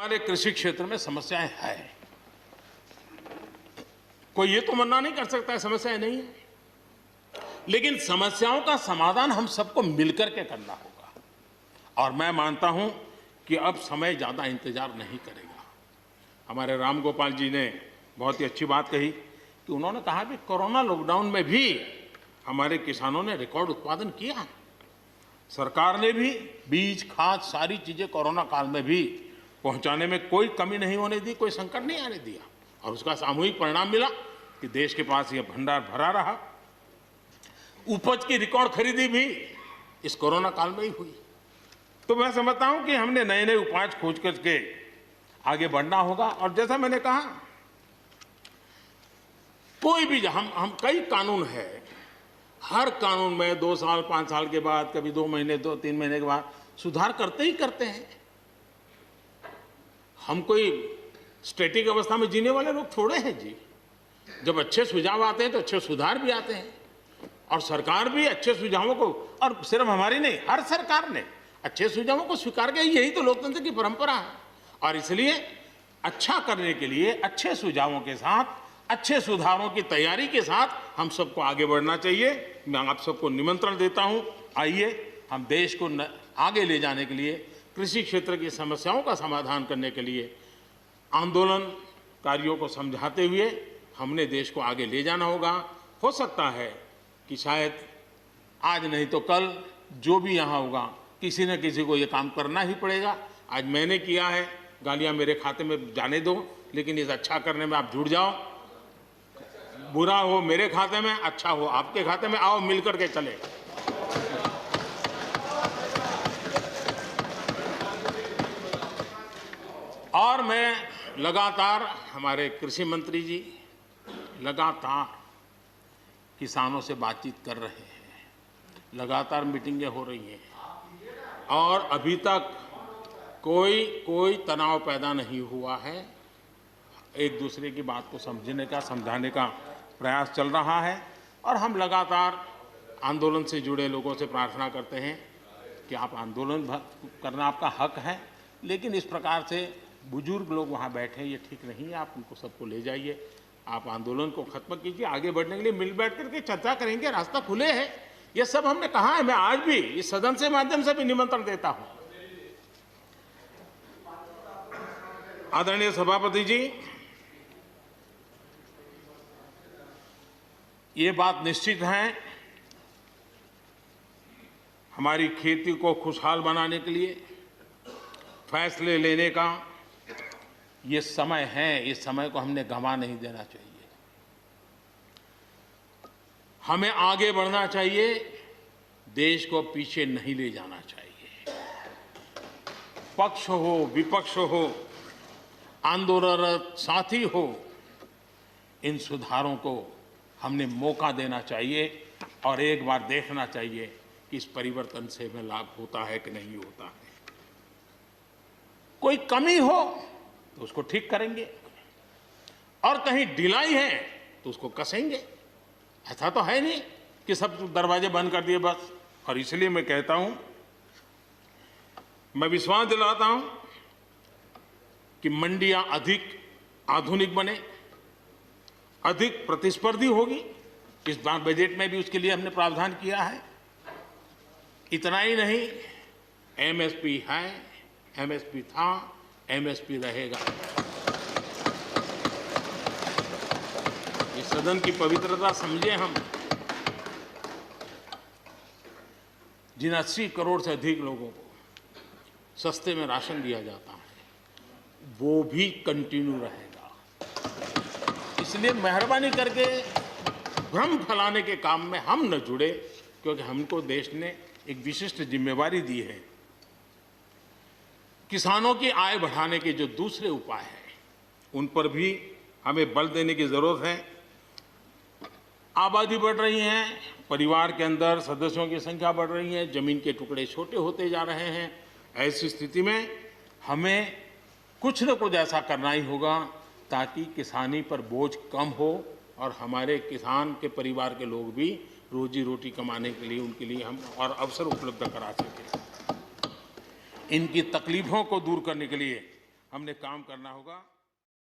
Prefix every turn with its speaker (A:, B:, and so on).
A: हमारे कृषि क्षेत्र में समस्याएं हैं। कोई ये तो मना नहीं कर सकता है समस्याएं नहीं है, लेकिन समस्याओं का समाधान हम सबको मिलकर के करना होगा। और मैं मानता हूं कि अब समय ज़्यादा इंतजार नहीं करेगा। हमारे राम गोपाल जी ने बहुत ही अच्छी बात कही कि उन्होंने कहा कि कोरोना लॉकडाउन में भी हमारे किसानों ने रिकॉर्ड उत्पादन किया। सरकार ने भी बीज, खाद, सारी चीज़ें कोरोना काल में भी पहुंचाने में कोई कमी नहीं होने दी, कोई संकट नहीं आने दिया, और उसका सामूहिक परिणाम मिला कि देश के पास यह भंडार भरा रहा। उपज की रिकॉर्ड खरीदी भी इस कोरोना काल में ही हुई। तो मैं समझता हूं कि हमने नए नए उपाय खोज करके आगे बढ़ना होगा। और जैसा मैंने कहा, कोई भी हम कई कानून है, हर कानून में 2 साल 5 साल के बाद, कभी 2 महीने 2-3 महीने के बाद सुधार करते ही करते हैं। हम कोई स्टैटिक अवस्था में जीने वाले लोग थोड़े हैं जी। जब अच्छे सुझाव आते हैं तो अच्छे सुधार भी आते हैं, और सरकार भी अच्छे सुझावों को, और सिर्फ हमारी नहीं, हर सरकार ने अच्छे सुझावों को स्वीकार किया। यही तो लोकतंत्र की परंपरा है। और इसलिए अच्छा करने के लिए अच्छे सुझावों के साथ, अच्छे सुधारों की तैयारी के साथ हम सबको आगे बढ़ना चाहिए। मैं आप सबको निमंत्रण देता हूं, आइए हम देश को आगे ले जाने के लिए, कृषि क्षेत्र की समस्याओं का समाधान करने के लिए आंदोलनकारियों को समझाते हुए हमने देश को आगे ले जाना होगा। हो सकता है कि शायद आज नहीं तो कल जो भी यहाँ होगा, किसी न किसी को ये काम करना ही पड़ेगा। आज मैंने किया है, गालियाँ मेरे खाते में जाने दो, लेकिन इस अच्छा करने में आप जुड़ जाओ। बुरा हो मेरे खाते में, अच्छा हो आपके खाते में, आओ मिलकर के चले। और मैं लगातार, हमारे कृषि मंत्री जी लगातार किसानों से बातचीत कर रहे हैं, लगातार मीटिंगें हो रही हैं, और अभी तक कोई तनाव पैदा नहीं हुआ है। एक दूसरे की बात को समझने का, समझाने का प्रयास चल रहा है। और हम लगातार आंदोलन से जुड़े लोगों से प्रार्थना करते हैं कि आप आंदोलन करना आपका हक है, लेकिन इस प्रकार से बुजुर्ग लोग वहाँ बैठे, ये ठीक नहीं है। आप उनको सबको ले जाइए, आप आंदोलन को खत्म कीजिए। आगे बढ़ने के लिए मिल बैठ करके चर्चा करेंगे, रास्ता खुले है। ये सब हमने कहा है। मैं आज भी इस सदन से माध्यम से भी निमंत्रण देता हूं। आदरणीय सभापति जी, ये बात निश्चित है, हमारी खेती को खुशहाल बनाने के लिए फैसले लेने का ये समय है। इस समय को हमने गंवा नहीं देना चाहिए। हमें आगे बढ़ना चाहिए, देश को पीछे नहीं ले जाना चाहिए। पक्ष हो, विपक्ष हो, आंदोलनरत साथी हो, इन सुधारों को हमने मौका देना चाहिए, और एक बार देखना चाहिए कि इस परिवर्तन से हमें लाभ होता है कि नहीं होता है। कोई कमी हो तो उसको ठीक करेंगे, और कहीं ढिलाई है तो उसको कसेंगे। ऐसा तो है नहीं कि सब दरवाजे बंद कर दिए बस। और इसलिए मैं कहता हूं, मैं विश्वास दिलाता हूं कि मंडियां अधिक आधुनिक बने, अधिक प्रतिस्पर्धी होगी। इस बार बजट में भी उसके लिए हमने प्रावधान किया है। इतना ही नहीं, एमएसपी है, एमएसपी था, एमएसपी रहेगा। इस सदन की पवित्रता समझे हम। जिन 80 करोड़ से अधिक लोगों को सस्ते में राशन दिया जाता है, वो भी कंटिन्यू रहेगा। इसलिए मेहरबानी करके भ्रम फैलाने के काम में हम न जुड़े, क्योंकि हमको देश ने एक विशिष्ट जिम्मेवारी दी है। किसानों की आय बढ़ाने के जो दूसरे उपाय हैं, उन पर भी हमें बल देने की जरूरत है। आबादी बढ़ रही है, परिवार के अंदर सदस्यों की संख्या बढ़ रही है, जमीन के टुकड़े छोटे होते जा रहे हैं। ऐसी स्थिति में हमें कुछ न कुछ ऐसा करना ही होगा ताकि किसानी पर बोझ कम हो, और हमारे किसान के परिवार के लोग भी रोजी रोटी कमाने के लिए, उनके लिए हम और अवसर उपलब्ध करा सकें। इनकी तकलीफों को दूर करने के लिए हमने काम करना होगा।